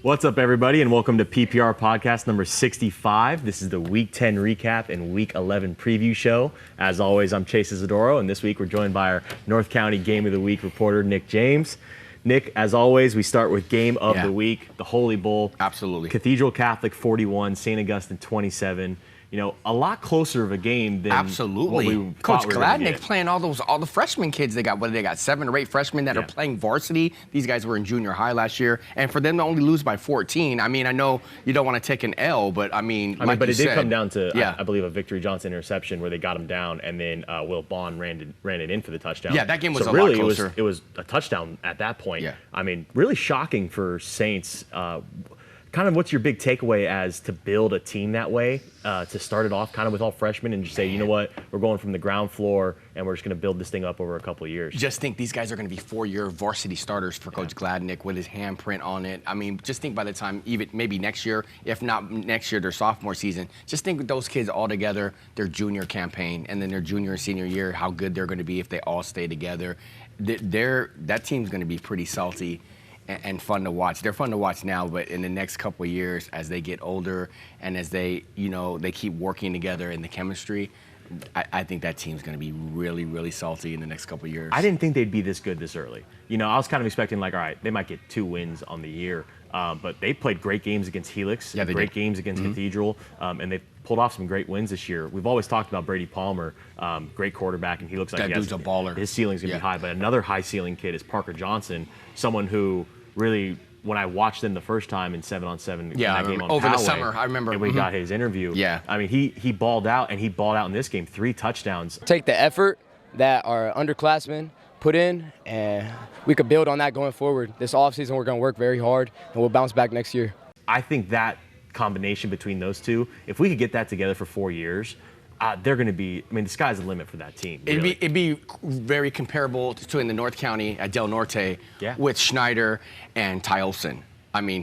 What's up, everybody, and welcome to PPR podcast number 65. This is the Week 10 recap and Week 11 preview show. As always, I'm Chase Izidoro, and this week we're joined by our North County Game of the Week reporter, Nick James. Nick, as always, we start with Game of the Week, the Holy Bowl. Absolutely. Cathedral Catholic 41, St. Augustine 27. You know, a lot closer of a game than what we Coach thought we were gonna Gladnick get. playing all the freshman kids they got. What they got? 7 or 8 freshmen that are playing varsity. These guys were in junior high last year, and for them to only lose by 14. I mean, I know you don't want to take an L, but but it did come down to I believe a Victory Johnson interception where they got him down, and then Will Bond ran it in for the touchdown. Yeah, that game was so a really, lot closer. It was a touchdown at that point. Yeah. I mean, really shocking for Saints. Kind of what's your big takeaway as to build a team that way, to start it off kind of with all freshmen and just say, you know what, we're going from the ground floor and we're just going to build this thing up over a couple of years. Just think these guys are going to be 4-year varsity starters for Coach Gladnick with his handprint on it. I mean, just think by the time, even maybe next year, if not next year, their sophomore season, just think with those kids all together, their junior campaign, and then their junior and senior year, how good they're going to be if they all stay together. That team's going to be pretty salty and fun to watch. They're fun to watch now, but in the next couple of years, as they get older and as they keep working together in the chemistry, I think that team's going to be really, really salty in the next couple of years. I didn't think they'd be this good this early. You know, I was kind of expecting like, all right, they might get 2 wins on the year, but they played great games against Helix, great games against Cathedral, and they've pulled off some great wins this year. We've always talked about Brady Palmer, great quarterback, and he looks like that dude's a baller. His ceiling's going to be high, but another high ceiling kid is Parker Johnson, someone who really, when I watched them the first time in 7-on-7 that game on over Poway, the summer, I remember. And we got his interview. Yeah. I mean, he balled out, and he balled out in this game, 3 touchdowns. Take the effort that our underclassmen put in, and we could build on that going forward. This offseason, we're going to work very hard, and we'll bounce back next year. I think that combination between those two, if we could get that together for 4 years, they're going to be, I mean, the sky's the limit for that team. Really. It'd be very comparable to in the North County at Del Norte with Schneider and Ty Olson. I mean,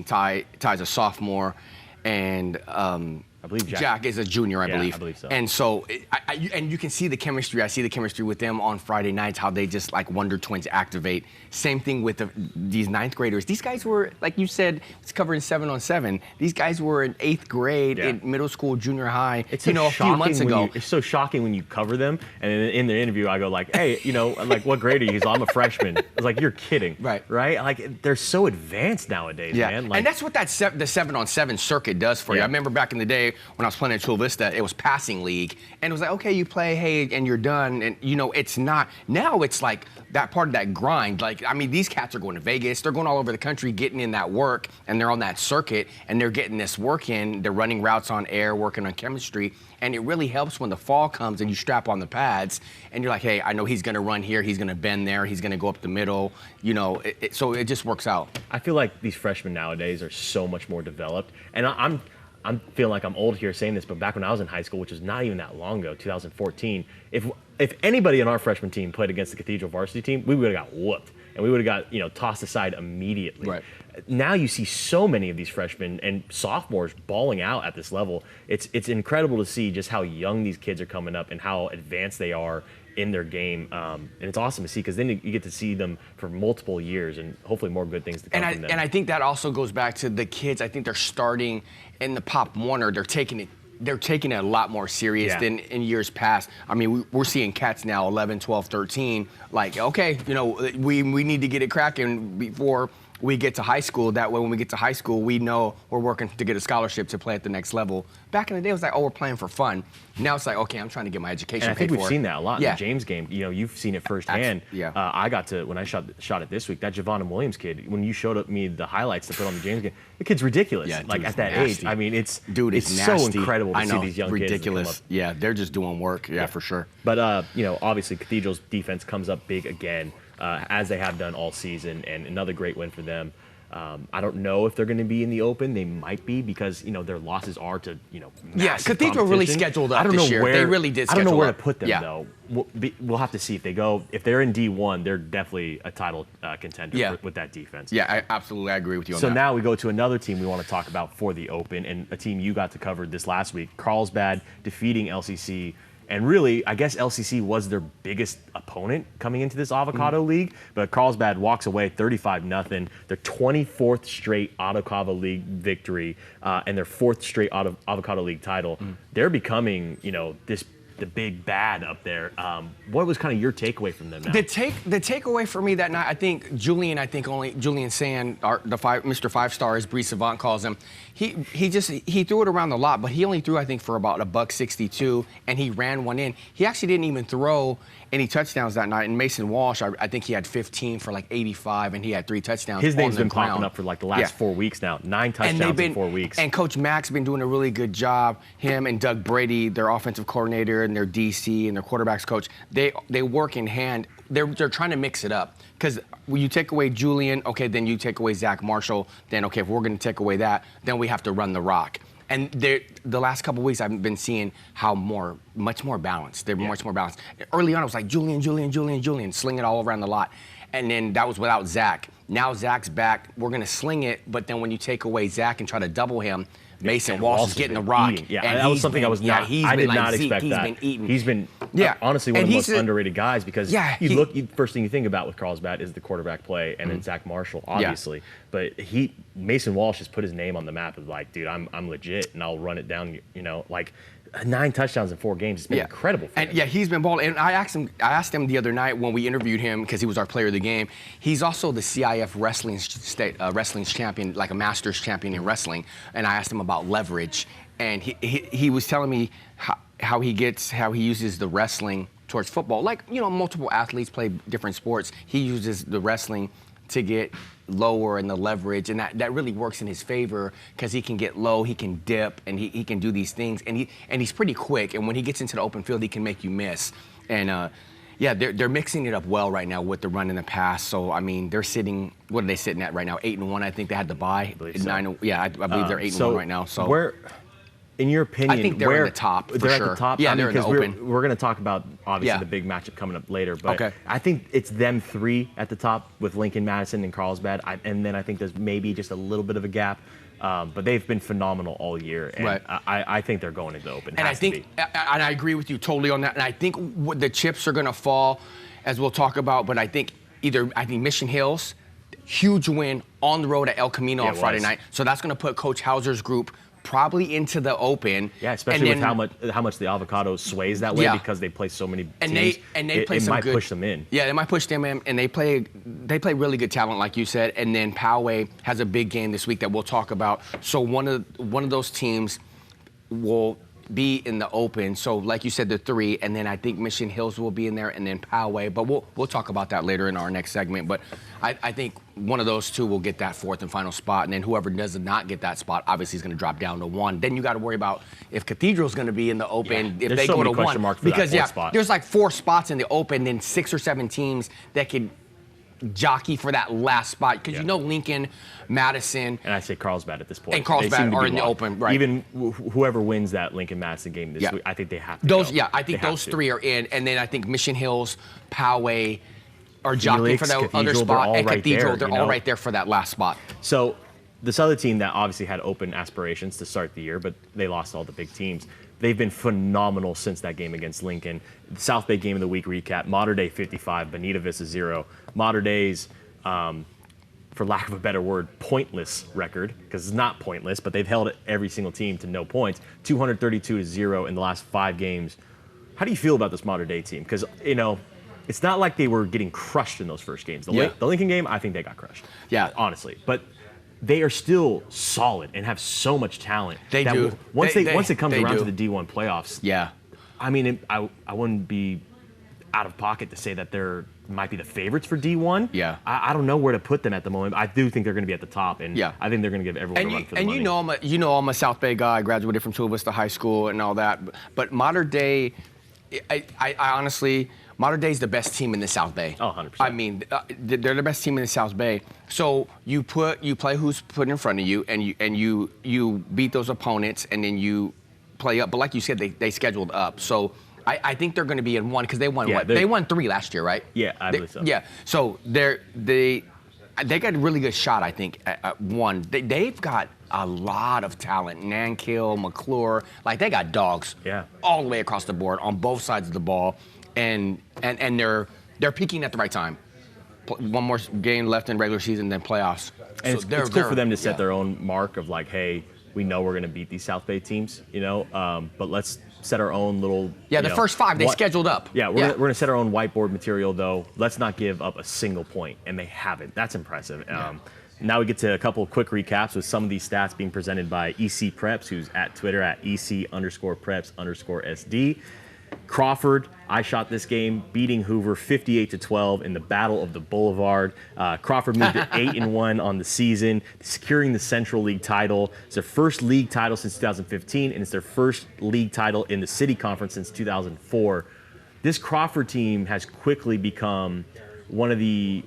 Ty's a sophomore, and I believe Jack is a junior, I believe. I believe so. And so, and you can see the chemistry. I see the chemistry with them on Friday nights, how they just like Wonder Twins activate. Same thing with these 9th graders. These guys were, like you said, it's covering 7-on-7. These guys were in 8th grade, in middle school, junior high, a few months ago. It's so shocking when you cover them. And in the interview, I go like, hey, like, what grade are you? He's like, I'm a freshman. I was like, you're kidding. Right? Like, they're so advanced nowadays, man. Like, and that's what the 7-on-7 circuit does for you. I remember back in the day, when I was playing at Chula Vista, it was passing league, and it was like, okay, you play, hey, and you're done, and it's not. Now it's like that part of that grind. Like, I mean, these cats are going to Vegas, they're going all over the country, getting in that work, and they're on that circuit, and they're getting this work in. They're running routes on air, working on chemistry, and it really helps when the fall comes and you strap on the pads, and you're like, hey, I know he's going to run here, he's going to bend there, he's going to go up the middle, so it just works out. I feel like these freshmen nowadays are so much more developed, and I'm feeling like I'm old here saying this, but back when I was in high school, which was not even that long ago, 2014, if anybody on our freshman team played against the Cathedral varsity team, we would have got whooped, and we would have got tossed aside immediately. Right. Now you see so many of these freshmen and sophomores balling out at this level. It's incredible to see just how young these kids are coming up and how advanced they are in their game, and it's awesome to see because then you get to see them for multiple years and hopefully more good things to come from them. And I think that also goes back to the kids. I think they're starting in the Pop Warner. They're taking it a lot more serious than in years past. I mean, we're seeing cats now 11, 12, 13, like, okay, we need to get it cracking before we get to high school. That way, when we get to high school, we know we're working to get a scholarship to play at the next level. Back in the day, it was like, oh, we're playing for fun. Now it's like, okay, I'm trying to get my education and I think paid for. we've seen that a lot in the James game. You've seen it firsthand. I got to, when I shot it this week, that Javon Williams kid, when you showed me the highlights to put on the James game, the kid's ridiculous. Like, at that age. I mean, it's nasty. So incredible to see these young ridiculous. kids. Yeah, they're just doing work. Yeah, for sure. But, obviously, Cathedral's defense comes up big again, as they have done all season, and another great win for them. I don't know if they're going to be in the open. They might be because, their losses are to, massive Cathedral really scheduled up this year. They really did schedule up. I don't know where to put them, though. We'll have to see if they go. If they're in D1, they're definitely a title contender with that defense. Yeah, I absolutely agree with you on that. that. So now we go to another team we want to talk about for the open, and a team you got to cover this last week, Carlsbad defeating LCC And really, I guess LCC was their biggest opponent coming into this Avocado League, but Carlsbad walks away 35-0. Their 24th straight Avocado League victory and their 4th straight Avocado League title. They're becoming, the big bad up there. What was kind of your takeaway from them now? The takeaway for me that night, I think Julian Sand, Mr. 5-star, as Bree Savant calls him, he threw it around a lot, but he only threw, I think, for about $162, and he ran one in. He actually didn't even throw any touchdowns that night. And Mason Walsh, I think he had 15 for like 85, and he had 3 touchdowns. His name's been popping up for like the last 4 weeks now. 9 touchdowns in 4 weeks. And Coach Mack's been doing a really good job. Him and Doug Brady, their offensive coordinator and their DC and their quarterbacks coach, they work in hand. They're trying to mix it up. Because when you take away Julian, okay, then you take away Zach Marshall. Then, okay, if we're going to take away that, then we have to run the rock. And the last couple of weeks, I've been seeing how much more balanced. They're much more balanced. Early on, it was like Julian, sling it all around the lot. And then that was without Zach. Now Zach's back. We're going to sling it. But then when you take away Zach and try to double him, Mason Walsh is getting the rock. Yeah, and that was something I was not. I did not expect that. He's been honestly one of the most underrated guys because first thing you think about with Carlsbad is the quarterback play and then Zach Marshall, obviously. But Mason Walsh has put his name on the map of like, dude, I'm legit and I'll run it down. 9 touchdowns in 4 games. It's been incredible for him. And he's been balling. And I asked him the other night when we interviewed him because he was our player of the game. He's also the CIF wrestling champion, like a Masters champion in wrestling. And I asked him about leverage, and he was telling me how he uses the wrestling towards football. Like multiple athletes play different sports. He uses the wrestling to get lower and the leverage, and that really works in his favor because he can get low, he can dip, and he can do these things, and he's pretty quick, and when he gets into the open field, he can make you miss. And they're mixing it up well right now with the run and the pass. So I mean, they're sitting. What are they sitting at right now? 8-1. I think they had to buy. I believe they're 8-1 right now. So where, in your opinion, I think they're in the top for they're sure. At the top. Yeah, they're in the open. We're going to talk about obviously the big matchup coming up later, but I think it's them 3 at the top with Lincoln, Madison, and Carlsbad, and then I think there's maybe just a little bit of a gap. But they've been phenomenal all year, and I think they're going into the open. And and I agree with you totally on that. And I think the chips are going to fall, as we'll talk about. But I think Mission Hills, huge win on the road at El Camino on Friday night. So that's going to put Coach Hauser's group probably into the open. Yeah, especially with how much the Avocado sways that way because they play so many teams. It might push them in. Yeah, it might push them in, and they play really good talent, like you said. And then Poway has a big game this week that we'll talk about. So one of those teams will be in the open. So like you said, the 3, and then I think Mission Hills will be in there, and then Poway. But we'll talk about that later in our next segment. But I think one of those 2 will get that 4th and final spot, and then whoever does not get that spot obviously is going to drop down to 1. Then you got to worry about if Cathedral's going to be in the open if they go to 1, because there's like 4 spots in the open, then 6 or 7 teams that could jockey for that last spot because Lincoln, Madison, and I say Carlsbad at this point, and Carlsbad are in the open, right? Even whoever wins that Lincoln Madison game this week, I think they have to. I think those 3 are in, and then I think Mission Hills, Poway are jockeying for that other spot, and Cathedral, they're all right there for that last spot. So this other team that obviously had open aspirations to start the year, but they lost all the big teams. They've been phenomenal since that game against Lincoln. The South Bay Game of the Week recap: Mater Dei 55, Bonita Vista 0. Mater Dei's, for lack of a better word, pointless record, because it's not pointless, but they've held every single team to no points. 232-0 in the last 5 games. How do you feel about this Mater Dei team? Because it's not like they were getting crushed in those first games. The Lincoln game, I think they got crushed. Yeah, honestly, but they are still solid and have so much talent. They do. Once it comes around to the D1 playoffs, I mean, I wouldn't be out of pocket to say that they're might be the favorites for D1. Yeah. I don't know where to put them at the moment. I do think they're going to be at the top, and I think they're going to give everyone a run for the money. I'm a South Bay guy. I graduated from Chula Vista High School and all that. But Mater Dei, I honestly, Mater Dei is the best team in the South Bay. Oh, 100%. I mean, they're the best team in the South Bay. So you play who's put in front of you, and you beat those opponents, and then you play up. But like you said, they scheduled up. So I think they're going to be in 1 because they won what? They won 3 last year, right? Yeah, I believe so. Yeah. So they got a really good shot, I think, at one. They've got a lot of talent. Nankill, McClure, like they got dogs all the way across the board on both sides of the ball. And they're peaking at the right time. One more game left in regular season, then playoffs. And so it's cool for them to set their own mark of like, hey, we know we're going to beat these South Bay teams, but let's set our own little. Yeah, the first 5 they scheduled up. Yeah, we're going to set our own whiteboard material, though. Let's not give up a single point, and they haven't. That's impressive. Now we get to a couple of quick recaps with some of these stats being presented by EC Preps, who's at Twitter at EC_Preps_SD. Crawford, I shot this game, beating Hoover 58-12 in the Battle of the Boulevard. Crawford moved to 8-1 on the season, securing the Central League title. It's their first league title since 2015, and it's their first league title in the City Conference since 2004. This Crawford team has quickly become one of the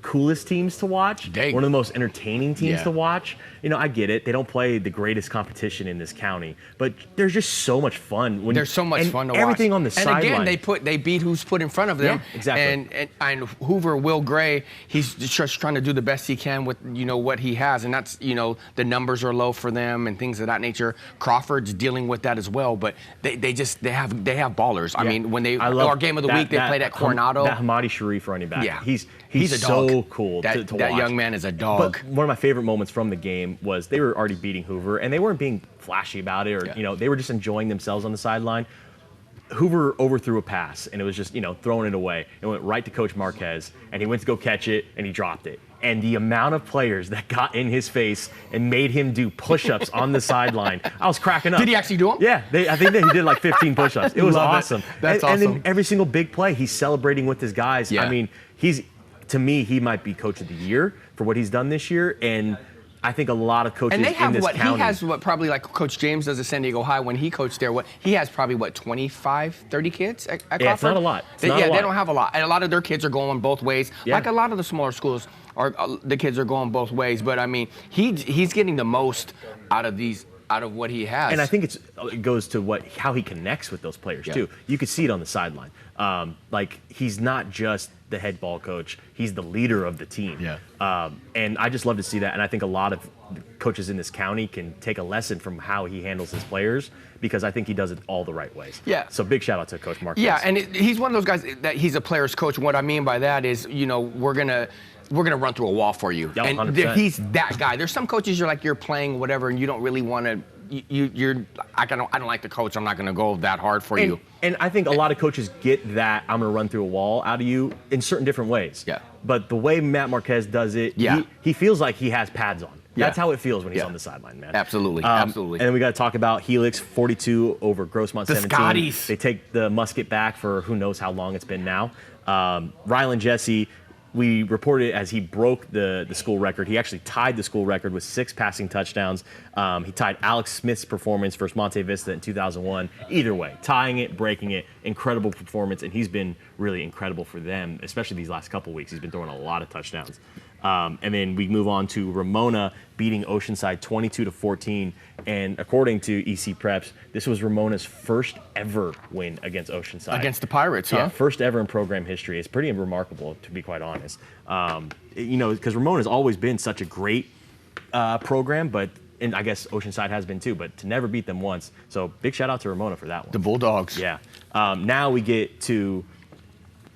coolest teams to watch, one of the most entertaining teams to watch. I get it. They don't play the greatest competition in this county, but there's just so much fun. There's so much fun to watch. Everything on the sideline. And again, they beat who's put in front of them. Yeah, exactly. And Hoover, Will Gray, he's just trying to do the best he can with what he has, and that's the numbers are low for them and things of that nature. Crawford's dealing with that as well, but they have ballers. I mean, when our game of the week, they played at Coronado. That Hamadi Sharif running back. Yeah, he's a dog. So cool to watch. That young man is a dog. But one of my favorite moments from the game was they were already beating Hoover, and they weren't being flashy about it, or they were just enjoying themselves on the sideline. Hoover overthrew a pass, and it was just throwing it away. It went right to Coach Marquez, and he went to go catch it, and he dropped it. And the amount of players that got in his face and made him do push-ups on the sideline, I was cracking up. Did he actually do them? Yeah, I think that he did like 15 push-ups. It was awesome. That's awesome. And then every single big play, he's celebrating with his guys. Yeah. I mean, to me, he might be coach of the year for what he's done this year, and I think a lot of coaches and they have in this county. He has probably like Coach James does at San Diego High when he coached there. He has probably 25, 30 kids at Crawford? Yeah, it's not a lot. They don't have a lot. And a lot of their kids are going both ways. Yeah. Like a lot of the smaller schools, the kids are going both ways. But I mean, he's getting the most out of what he has. And I think it goes to how he connects with those players too. You could see it on the sideline. Like he's not just the head ball coach; he's the leader of the team. Yeah. And I just love to see that. And I think a lot of coaches in this county can take a lesson from how he handles his players, because I think he does it all the right ways. Yeah. So big shout out to Coach Marquez. Yeah, and he's one of those guys that he's a player's coach. And what I mean by that is, we're gonna run through a wall for you. Yeah, and 100%. He's that guy. There's some coaches you're playing whatever, and you don't really want to. I don't like the coach. I'm not going to go that hard for you. And I think a lot of coaches get that I'm going to run through a wall out of you in certain different ways. Yeah. But the way Matt Marquez does it, he feels like he has pads on. That's how it feels when he's on the sideline, man. Absolutely, absolutely. And then we got to talk about Helix 42 over Grossmont 17. Scotties. They take the musket back for who knows how long it's been now. Ryland Jessee, we reported as he broke the school record. He actually tied the school record with 6 passing touchdowns. He tied Alex Smith's performance versus Monte Vista in 2001. Either way, tying it, breaking it, incredible performance, and he's been really incredible for them, especially these last couple weeks. He's been throwing a lot of touchdowns. And then we move on to Ramona beating Oceanside 22-14. And according to EC Preps, this was Ramona's first ever win against Oceanside. Against the Pirates, huh? Yeah, first ever in program history. It's pretty remarkable, to be quite honest. Because Ramona's always been such a great program, and I guess Oceanside has been too, but to never beat them once. So big shout out to Ramona for that one. The Bulldogs. Yeah. Now we get to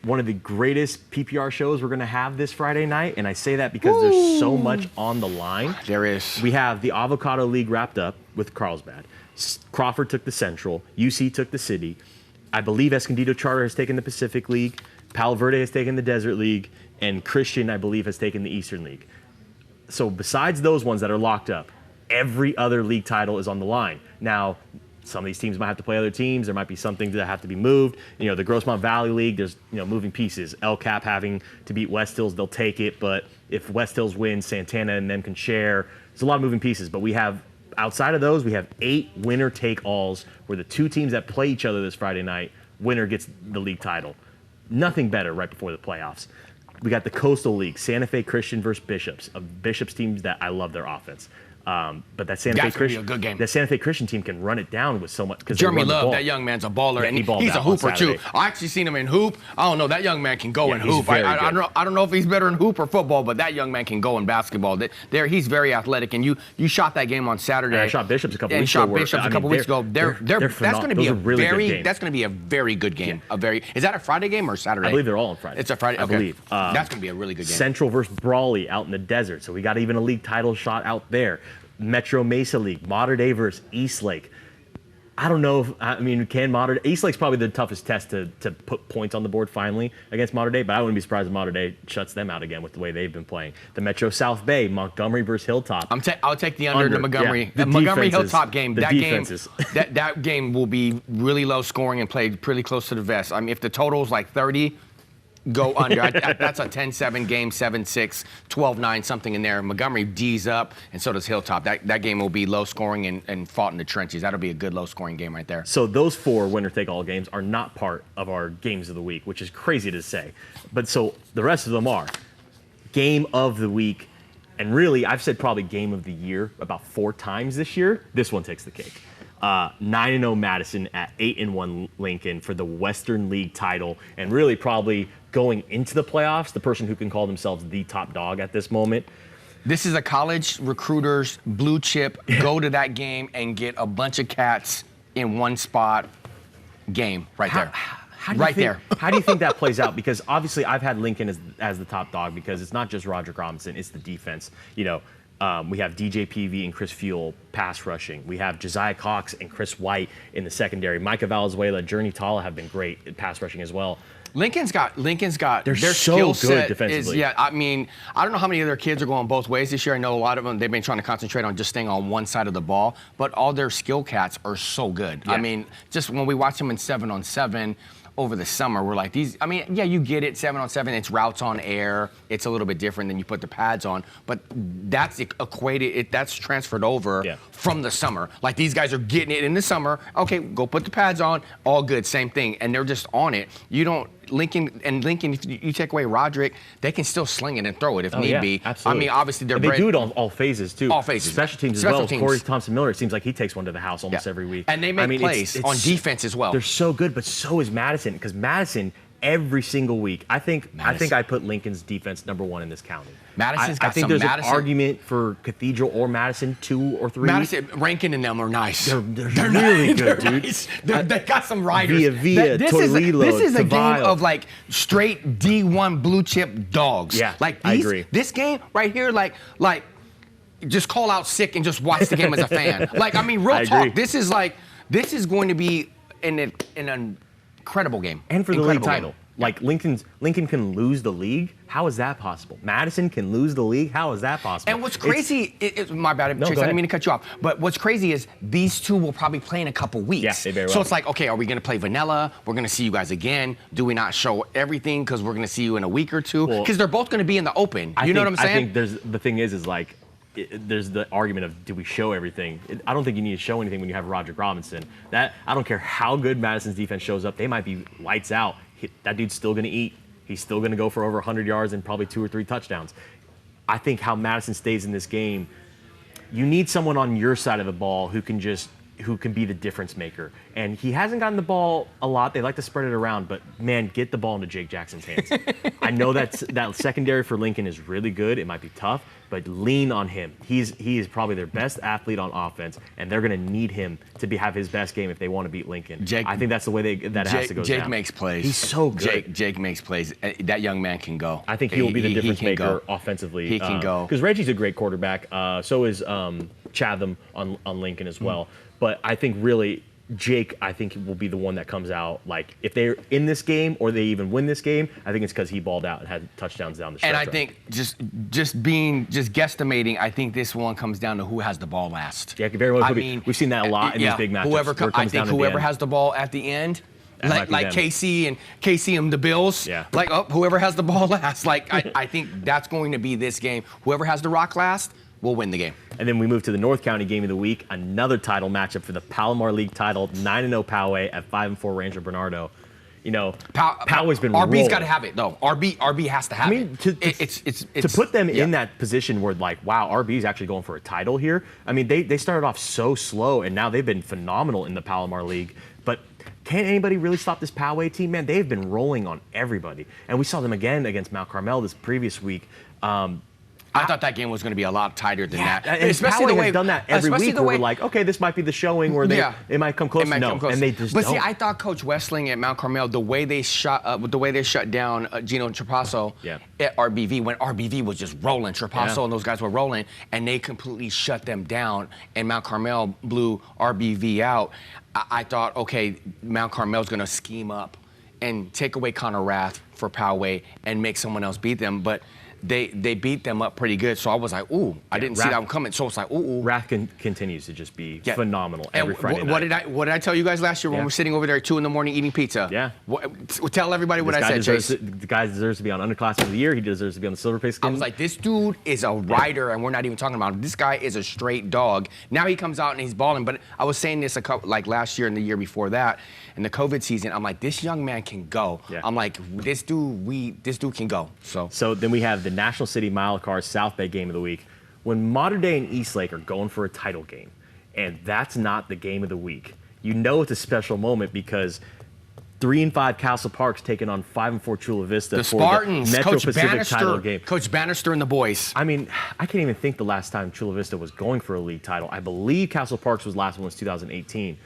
one of the greatest PPR shows we're going to have this Friday night, and I say that because there's so much on the line. There is. We have the Avocado League wrapped up with Carlsbad. Crawford took the Central. UC took the City. I believe Escondido Charter has taken the Pacific League. Palo Verde has taken the Desert League. And Christian, I believe, has taken the Eastern League. So besides those ones that are locked up, every other league title is on the line. Now, some of these teams might have to play other teams. There might be some things that have to be moved. The Grossmont Valley League, there's moving pieces. El Cap having to beat West Hills, they'll take it. But if West Hills wins, Santana and them can share. There's a lot of moving pieces. But we have, outside of those, we have 8 winner-take-alls where the 2 teams that play each other this Friday night, winner gets the league title. Nothing better right before the playoffs. We got the Coastal League, Santa Fe Christian versus Bishops, of Bishops teams that I love their offense. But that Santa Fe That's gonna be Christian, a good game. that Santa Fe Christian team can run it down with so much. Jeremy run the Love, ball. that young man's a baller, Yeah, and he balled he's a out on hooper too. Saturday. I actually seen him in hoop. I don't know, that young man can go Yeah, in he's hoop. very I good. don't know if he's better in hoop or football, but that young man can go in basketball. He's very athletic, and you shot that game on Saturday. And I shot Bishops a couple weeks shot ago. Bishops a couple weeks ago. That's going to be a really good game. That's going to be a very good game. Is that a Friday game or Saturday? I believe they're all on Friday. It's a Friday. I Okay. believe. That's going to be a really good game. Central versus Brawley out in the desert. So we got even a league title shot out there. Metro Mesa League, Mater Dei versus Eastlake. I don't know can Mater Dei, Eastlake's probably the toughest test to put points on the board finally against Mater Dei, but I wouldn't be surprised if Mater Dei shuts them out again with the way they've been playing. The Metro South Bay, Montgomery versus Hilltop. I'll take the under in the Montgomery. Yeah. The Montgomery defenses, Hilltop game. the defenses. That game will be really low scoring and played pretty close to the vest. I mean, if the total's like 30, go under. That's a 10-7 game, 7-6, 12-9, something in there. Montgomery D's up, and so does Hilltop. That game will be low scoring and fought in the trenches. That'll be a good low scoring game right there. So those 4 winner-take-all games are not part of our games of the week, which is crazy to say. But so the rest of them are game of the week, and really I've said probably game of the year about 4 times this year. This one takes the cake. 9-0 Madison at 8-1 Lincoln for the Western League title, and really probably going into the playoffs, the person who can call themselves the top dog at this moment. This is a college recruiters blue chip. Go to that game and get a bunch of cats in one spot game right there. How do you think that plays out? Because obviously I've had Lincoln as the top dog because it's not just Roderick Robinson, it's the defense. We have DJ PV and Chris Fuel pass rushing. We have Josiah Cox and Chris White in the secondary. Micah Valenzuela, Journey Tala have been great at pass rushing as well. Lincoln's got They're their so skill good set defensively. I don't know how many of their kids are going both ways this year. I know a lot of them, they've been trying to concentrate on just staying on one side of the ball, but all their skill cats are so good. Yeah. I mean, just when we watch them in 7-on-7 over the summer, we're like, you get it, 7-on-7, it's routes on air, it's a little bit different than you put the pads on, but that's that's transferred over from the summer. Like, these guys are getting it in the summer, okay, go put the pads on, all good, same thing, and they're just on it. Lincoln, if you take away Roderick, they can still sling it and throw it if need be. Absolutely. I mean, obviously they do it on all phases too. All phases. Special teams as well. Corey Thompson-Miller, it seems like he takes one to the house almost every week. And they make plays on defense as well. They're so good, but so is Madison, because Madison every single week. I think I put Lincoln's defense number 1 in this county. Madison's got I think some there's Madison. an argument for Cathedral or Madison 2 or 3. Madison, Rankin and them are nice. They're really good, dude. Nice. They got some riders. Villa, Torilo, This is a game Tavile. of like straight D1 blue chip dogs. Yeah, like I agree. This game right here, like just call out sick and just watch the game as a fan. Like, I mean, real talk. Agree. This is going to be an incredible game. And for the Incredible league title. game. Like, Lincoln can lose the league. How is that possible? Madison can lose the league. How is that possible? And what's crazy, my bad, Trace, I didn't mean to cut you off, but what's crazy is these two will probably play in a couple weeks. Yeah, they very well. So it's like, okay, are we going to play vanilla? We're going to see you guys again. Do we not show everything because we're going to see you in a week or two? Because they're both going to be in the open. You know what I'm saying? I think the thing is like, there's the argument of, do we show everything? I don't think you need to show anything when you have Roderick Robinson. I don't care how good Madison's defense shows up. They might be lights out. That dude's still going to eat. He's still going to go for over 100 yards and probably 2 or 3 touchdowns. I think how Madison stays in this game, you need someone on your side of the ball who can be the difference maker. And he hasn't gotten the ball a lot. They like to spread it around, but man, get the ball into Jake Jackson's hands. I know that secondary for Lincoln is really good. It might be tough, but lean on him. He is probably their best athlete on offense, and they're going to need him to have his best game if they want to beat Lincoln. I think that's the way that has to go down. Jake makes plays. He's so good. Jake makes plays. That young man can go. I think he will be the difference maker offensively. He can go. Because Reggie's a great quarterback. So is Chatham on Lincoln as well. But I think really Jake, I think, will be the one that comes out. Like, if they're in this game or they even win this game, I think it's because he balled out and had touchdowns down the stretch. And I think just guesstimating, I think this one comes down to who has the ball last. Yeah, very well could be. We've seen that a lot in these big matchups. I think whoever has the ball at the end, like KC and the Bills. Yeah. Like, whoever has the ball last. Like, I think that's going to be this game. Whoever has the rock last will win the game. And then we move to the North County Game of the Week, another title matchup for the Palomar League title, 9-0 Poway at 5-4 Rancho Bernardo. Poway's been RB's rolling. got to have it though. RB has to have it. To put them in that position where like, wow, RB's actually going for a title here. I mean, they started off so slow, and now they've been phenomenal in the Palomar League. But can anybody really stop this Poway team, man? They've been rolling on everybody, and we saw them again against Mount Carmel this previous week. I thought that game was going to be a lot tighter than that. And especially the way they've done that every week. Where we're like, okay, this might be the showing where it might come close. And they just don't. See, I thought Coach Westling at Mount Carmel, the way they shut down Gino Trapasso at RBV when RBV was just rolling, Trapasso and those guys were rolling, and they completely shut them down. And Mount Carmel blew RBV out. I thought, okay, Mount Carmel's going to scheme up and take away Connor Rath for Poway and make someone else beat them, but they beat them up pretty good. So I was like, ooh, I didn't see that one coming. So it's like, ooh. Rath continues to just be phenomenal every Friday night. What did I tell you guys last year when we're sitting over there at 2 a.m. eating pizza? Yeah. Tell everybody what I said, Chase. The guy deserves to be on Underclassmen of the Year. He deserves to be on the Silver Pay Scale. I was like, this dude is a rider, and we're not even talking about him. This guy is a straight dog. Now he comes out and he's balling. But I was saying this like last year and the year before that, in the COVID season. I'm like, this young man can go. Yeah. I'm like, this dude can go. So then we have the National City Mile Car South Bay game of the week. When Mater Dei and Eastlake are going for a title game, and that's not the game of the week, you know it's a special moment because 3-5 Castle Park's taking on 5-4 Chula Vista the for Spartans, the Metro Coach Pacific Bannister, title game. Coach Bannister and the boys. I mean, I can't even think the last time Chula Vista was going for a league title. I believe Castle Park's last one was 2018.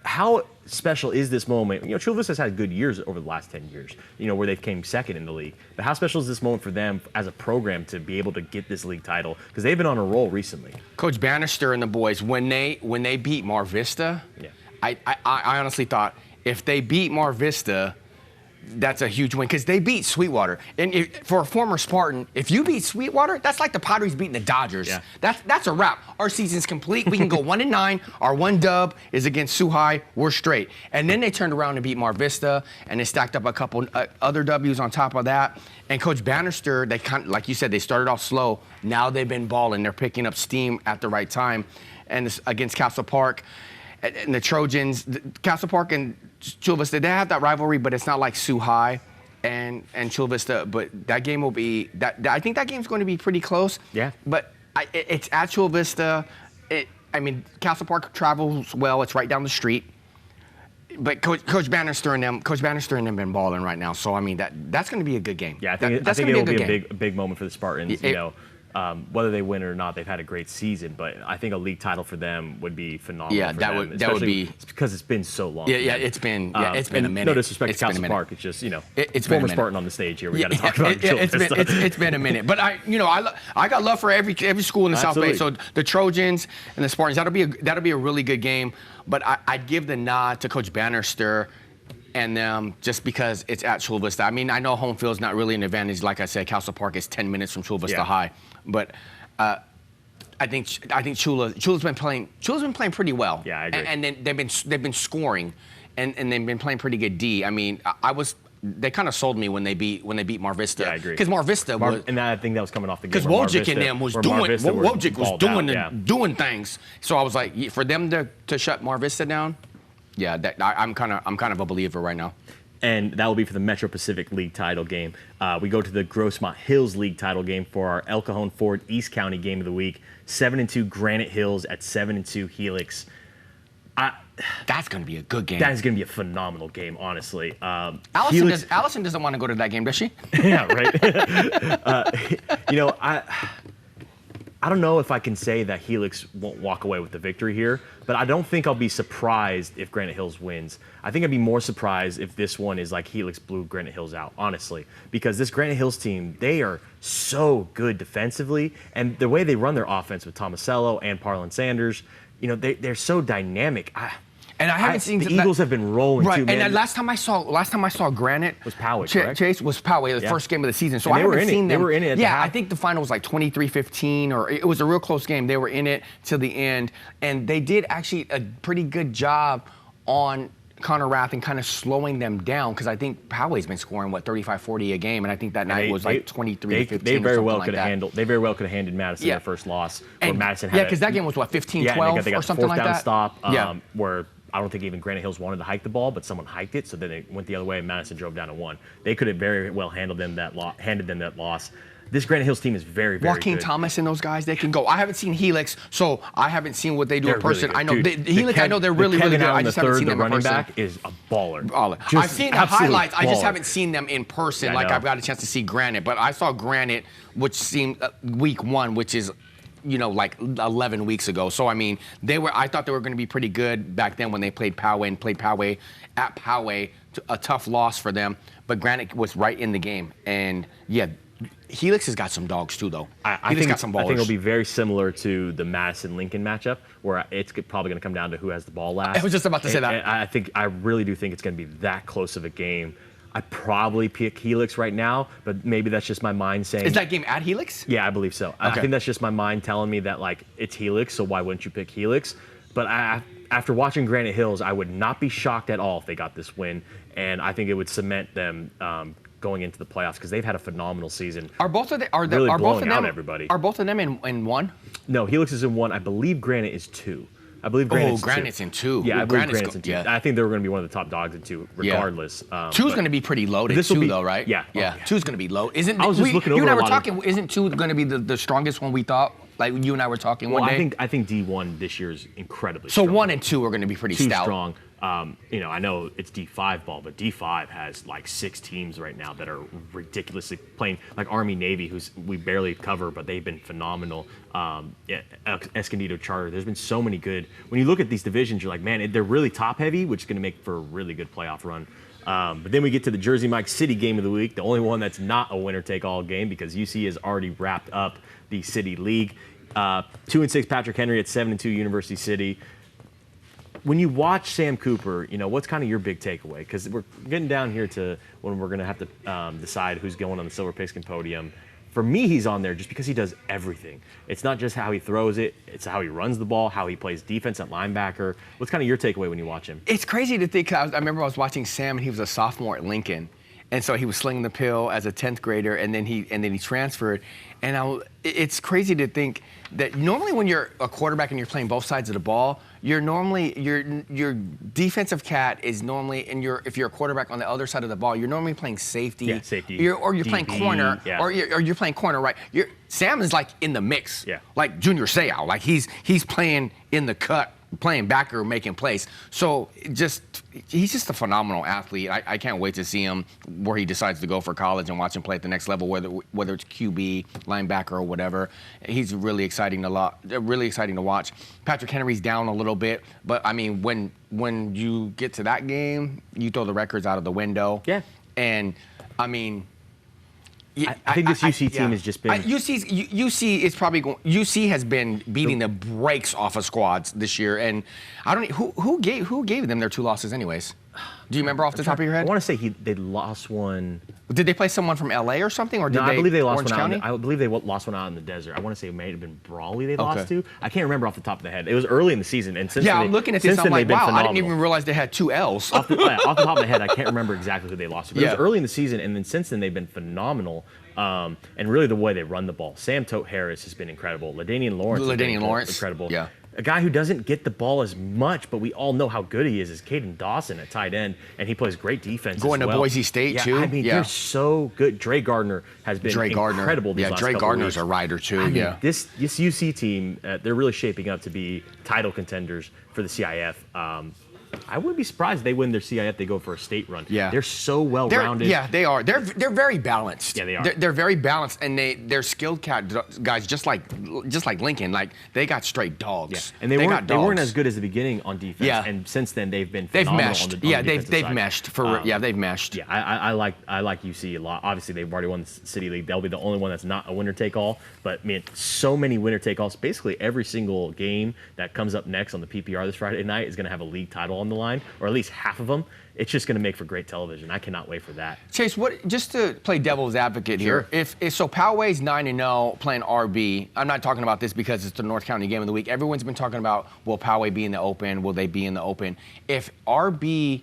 How special is this moment? Chula Vista's had good years over the last 10 years, where they've came second in the league. But how special is this moment for them as a program to be able to get this league title? Because they've been on a roll recently. Coach Bannister and the boys, when they beat Mar Vista, I honestly thought if they beat Mar Vista, that's a huge win because they beat Sweetwater. And for a former Spartan, if you beat Sweetwater, that's like the Padres beating the Dodgers. Yeah. That's a wrap. Our season's complete. We can go 1-9. Our one dub is against Sioux High. We're straight. And then they turned around and beat Mar Vista, and they stacked up a couple other W's on top of that. And Coach Bannister, they like you said, they started off slow. Now they've been balling. They're picking up steam at the right time. And against Castle Park. And the Trojans, Castle Park and Chula Vista, they have that rivalry, but it's not like Sioux High and Chula Vista. But that game will be I think that game's going to be pretty close. Yeah. But it's at Chula Vista. Castle Park travels well. It's right down the street. But Coach Bannister and them been balling right now. So I mean that's going to be a good game. Yeah, I think it will be a big moment for the Spartans. Whether they win it or not, they've had a great season, but I think a league title for them would be phenomenal. Yeah, that would be because it's been so long. Yeah, it's been a minute. No disrespect to Castle Park, it's just it's former Spartan on the stage here. We got to talk about it's been a minute, but I got love for every school in the South Bay. So the Trojans and the Spartans, that'll be a really good game. But I'd give the nod to Coach Bannister and them just because it's at Chula Vista. I mean, I know home field's not really an advantage. Like I said, Castle Park is 10 minutes from Chula Vista High, but I think Chula's been playing pretty well. Yeah, I agree. And then they've been scoring, and they've been playing pretty good D. I mean, they kind of sold me when they beat Mar Vista. Yeah, I agree. Because Mar Vista was, and I think that was coming off the game. Because Wojcik and them was doing things. So I was like, for them to shut Mar Vista down. Yeah, I'm kind of a believer right now. And that will be for the Metro Pacific League title game. We go to the Grossmont Hills League title game for our El Cajon Ford East County game of the week. 7-2 Granite Hills at 7-2 Helix. That's going to be a good game. That is going to be a phenomenal game, honestly. Allison doesn't want to go to that game, does she? Yeah, right. I don't know if I can say that Helix won't walk away with the victory here, but I don't think I'll be surprised if Granite Hills wins. I think I'd be more surprised if this one is like Helix blew Granite Hills out, honestly, because this Granite Hills team, they are so good defensively, and the way they run their offense with Tomasello and Parlin Sanders, they're so dynamic. And I haven't seen the Eagles have been rolling too, man. And last time I saw Granite was Poway, correct? Chase was Poway, the first game of the season. So and I haven't seen them. They were in it. I think the final was like 23-15, or it was a real close game. They were in it till the end, and they did actually a pretty good job on Connor Rath and kind of slowing them down, because I think Poway's been scoring 35-40 a game, and I think that night was like 23-15. They very well could have handled. They very well could have handed Madison their first loss. Where Madison had because that game was 15-12 they got or something like that. Stop. Where I don't think even Granite Hills wanted to hike the ball, but someone hiked it, so then it went the other way, and Madison drove down and won. They could have very well handed them that loss. This Granite Hills team is very, very Joaquin good. Thomas and those guys, they can go. I haven't seen Helix, so I haven't seen what they do in person. Really I know Dude, Helix. I know they're really, really good. I just haven't seen them in running person. back is a baller. I've seen the highlights. Baller. I just haven't seen them in person. Yeah, Like I've got a chance to see Granite, but I saw Granite, which seemed week 1, which is, like 11 weeks ago. So I mean, I thought they were going to be pretty good back then when they played Poway at Poway. A tough loss for them, but Granite was right in the game. And yeah, Helix has got some dogs too, though. I think it'll be very similar to the Madison-Lincoln matchup, where it's probably going to come down to who has the ball last. I was just about to say that. I really do think it's going to be that close of a game. I probably pick Helix right now, but maybe that's just my mind saying. Is that game at Helix? Yeah, I believe so. Okay. I think that's just my mind telling me that it's Helix, so why wouldn't you pick Helix? But after watching Granite Hills, I would not be shocked at all if they got this win, and I think it would cement them going into the playoffs because they've had a phenomenal season. Are both of them everybody? Are both of them in 1? No, Helix is in 1. I believe Granite is 2. I believe Granite's Granite's in 2. Yeah, I believe Granite's in 2. Yeah. I think they were going to be one of the top dogs in 2, regardless. Yeah. 2's going to be pretty loaded too, though, right? Yeah. Yeah. 2's going to be low. Isn't I was just looking over you and I a were lot talking? Isn't 2 going to be the strongest one we thought? Like you and I were talking one day. I think D1 this year is incredibly so strong. 1 and 2 are going to be pretty stout. Strong. I know it's D5 ball, but D5 has 6 teams right now that are ridiculously playing, like Army Navy, who's we barely cover, but they've been phenomenal. Escondido Charter. There's been so many good. When you look at these divisions, you're like, man, they're really top heavy, which is going to make for a really good playoff run. But then we get to the Jersey Mike City game of the week, the only one that's not a winner-take-all game because UC has already wrapped up the City League. 2-6 Patrick Henry at 7-2 University City. When you watch Sam Cooper, what's kind of your big takeaway? Because we're getting down here to when we're going to have to decide who's going on the Silver Pigskin podium. For me, he's on there just because he does everything. It's not just how he throws it, it's how he runs the ball, how he plays defense at linebacker. What's kind of your takeaway when you watch him? It's crazy to think. I remember I was watching Sam, and he was a sophomore at Lincoln. And so he was slinging the pill as a 10th grader, and then he transferred. And it's crazy to think that normally when you're a quarterback and you're playing both sides of the ball, you're normally your defensive cat is normally, and if you're a quarterback on the other side of the ball, you're normally playing safety. Yeah, safety. Or you're playing corner, yeah. or you're playing corner, right? Sam is in the mix, yeah. Like Junior Seau, like he's playing in the cut, playing backer, making plays. So he's just a phenomenal athlete. I can't wait to see him where he decides to go for college and watch him play at the next level, whether it's QB, linebacker, or whatever. He's really exciting to watch. Patrick Henry's down a little bit, but I mean, when you get to that game, you throw the records out of the window. Yeah. And I mean, I think this UC team has just been. UC is probably going. UC has been beating the brakes off of squads this year, and I don't who gave them their 2 losses anyways. Do you remember off the top of your head? I want to say they lost one. Did they play someone from LA or something, or did I believe they lost Orange one County? I believe they lost one out in the desert. I want to say it may have been Brawley they lost to. I can't remember off the top of the head. It was early in the season, and since I'm looking at this. I'm like, wow, I didn't even phenomenal. realize they had 2 L's. Off the top of my head, I can't remember exactly who they lost to. But it was early in the season, and then since then they've been phenomenal. And really the way they run the ball. Sam Tote Harris has been incredible. LaDainian Lawrence incredible. Yeah. A guy who doesn't get the ball as much, but we all know how good he is Caden Dawson at tight end, and he plays great defense Going as well. to Boise State, too. I mean, they're so good. Dre Gardner has been incredible these last Dre couple Gardner's weeks. a rider, too. I mean, this UC team, they're really shaping up to be title contenders for the CIF. I wouldn't be surprised if they win their CIF. They go for a state run. Yeah, they're so well rounded. Yeah, they are. They're very balanced. Yeah, they are. They're very balanced, and they're skilled guys, just like Lincoln. Like they got straight dogs. Yeah, and they weren't as good as the beginning on defense. Yeah. And since then they've been phenomenal. They've meshed. On the they've side. meshed they've meshed. Yeah, I like UC a lot. Obviously, they've already won the City League. They'll be the only one that's not a winner take all. But man, so many winner take alls. Basically, every single game that comes up next on the PPR this Friday night is going to have a league title on the line, or at least half of them. It's just going to make for great television. I cannot wait for that. Chase, just to play devil's advocate here, if so Poway's 9-0 playing RB. I'm not talking about this because it's the North County game of the week. Everyone's been talking about, will Poway be in the open? Will they be in the open? If RB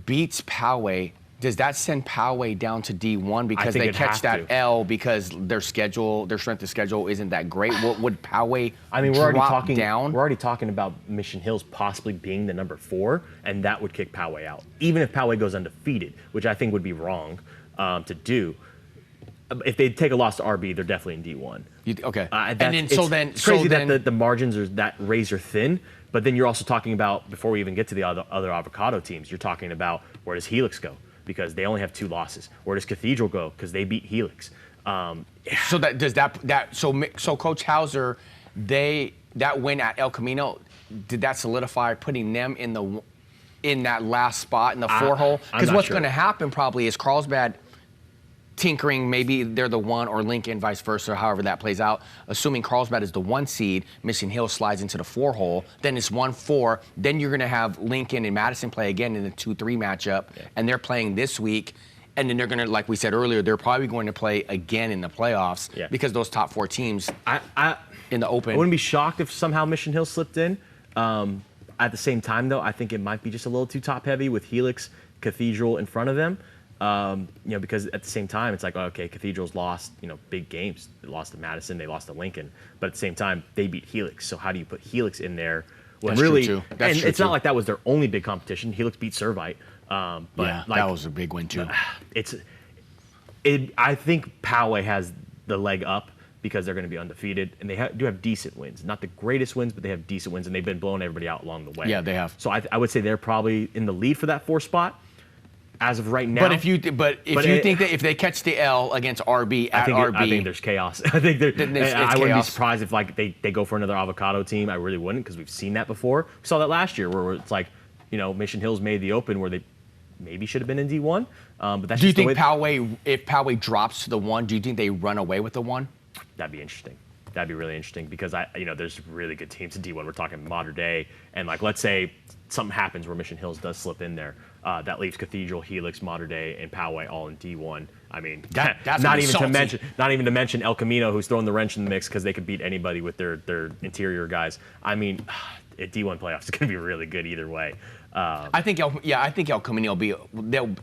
beats Poway, Does that send Poway down to D1 because think they it'd catch have that to. L because their strength of schedule isn't that great? Would Poway I mean, drop down? We're already talking about Mission Hills possibly being the number 4, and that would kick Poway out. Even if Poway goes undefeated, which I think would be wrong to do. If they take a loss to RB, they're definitely in D1. Okay. And then it's crazy that the margins are that razor thin. But then you're also talking about, before we even get to the other Avocado teams, you're talking about where does Helix go? Because they only have 2 losses. Where does Cathedral go? Because they beat Helix. So so Coach Hauser, that win at El Camino, did that solidify putting them in that last spot in the 4 hole? Because what's going to happen probably is Carlsbad tinkering, maybe they're the 1 or Lincoln, vice versa, however that plays out. Assuming Carlsbad is the 1 seed, Mission Hill slides into the 4 hole, then it's 1-4. Then you're going to have Lincoln and Madison play again in the 2-3 matchup, and they're playing this week. And then they're going to, like we said earlier, they're probably going to play again in the playoffs because those top 4 teams in the Open. I wouldn't be shocked if somehow Mission Hill slipped in. At the same time, though, I think it might be just a little too top-heavy with Helix, Cathedral in front of them. Because at the same time, it's like, okay, Cathedral's lost, big games. They lost to Madison, they lost to Lincoln. But at the same time, they beat Helix. So how do you put Helix in there? When That's really, true, too. That's true, it's not like that was their only big competition. Helix beat Servite. But that was a big win, too. I think Poway has the leg up because they're going to be undefeated. And they do have decent wins. Not the greatest wins, but they have decent wins. And they've been blowing everybody out along the way. Yeah, they have. So I would say they're probably in the lead for that 4 spot. As of right now, but if you think that if they catch the L against RB at RB, I think there's chaos. I think I wouldn't be surprised if they go for another Avocado team. I really wouldn't, because we've seen that before. We saw that last year where it's like, Mission Hills made the Open where they maybe should have been in D1. But that's do you just the think way if Poway drops to the 1, do you think they run away with the 1? That'd be interesting. That'd be really interesting because there's really good teams in D1. We're talking modern day, and let's say something happens where Mission Hills does slip in there. That leaves Cathedral, Helix, Modern Day, and Poway all in D1. I mean, that's not even to mention El Camino, who's throwing the wrench in the mix because they could beat anybody with their interior guys. I mean, D1 playoffs is going to be really good either way. I think El Camino will be.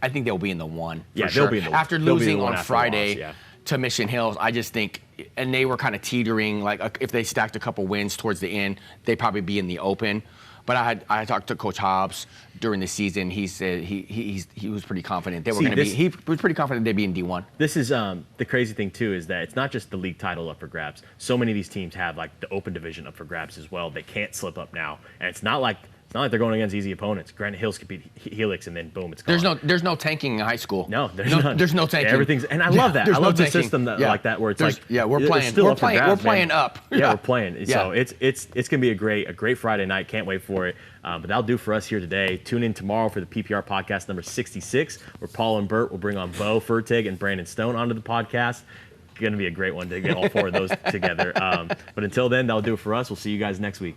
I think they'll be in the 1. Yeah, sure. they'll be in the after they'll be losing the one on after Friday. loss, to Mission Hills, I just think, and they were kind of teetering. Like if they stacked a couple wins towards the end, they'd probably be in the Open. But I talked to Coach Hobbs during the season. He said he was pretty confident they were going to be. He was pretty confident they'd be in D1. This is the crazy thing too, is that it's not just the league title up for grabs. So many of these teams have the Open division up for grabs as well. They can't slip up now, and it's not like they're going against easy opponents. Granted, Hills could beat Helix, and then boom, it's gone. There's no tanking in high school. No, there's no tanking. Everything's, and I love that. I love the tanking. system like that, where it's we're playing up. Yeah, we're playing. So it's gonna be a great Friday night. Can't wait for it. But that'll do for us here today. Tune in tomorrow for the PPR podcast number 66, where Paul and Bert will bring on Bo Furtig and Brandon Stone onto the podcast. Going to be a great one to get all 4 of those together. But until then, that'll do it for us. We'll see you guys next week.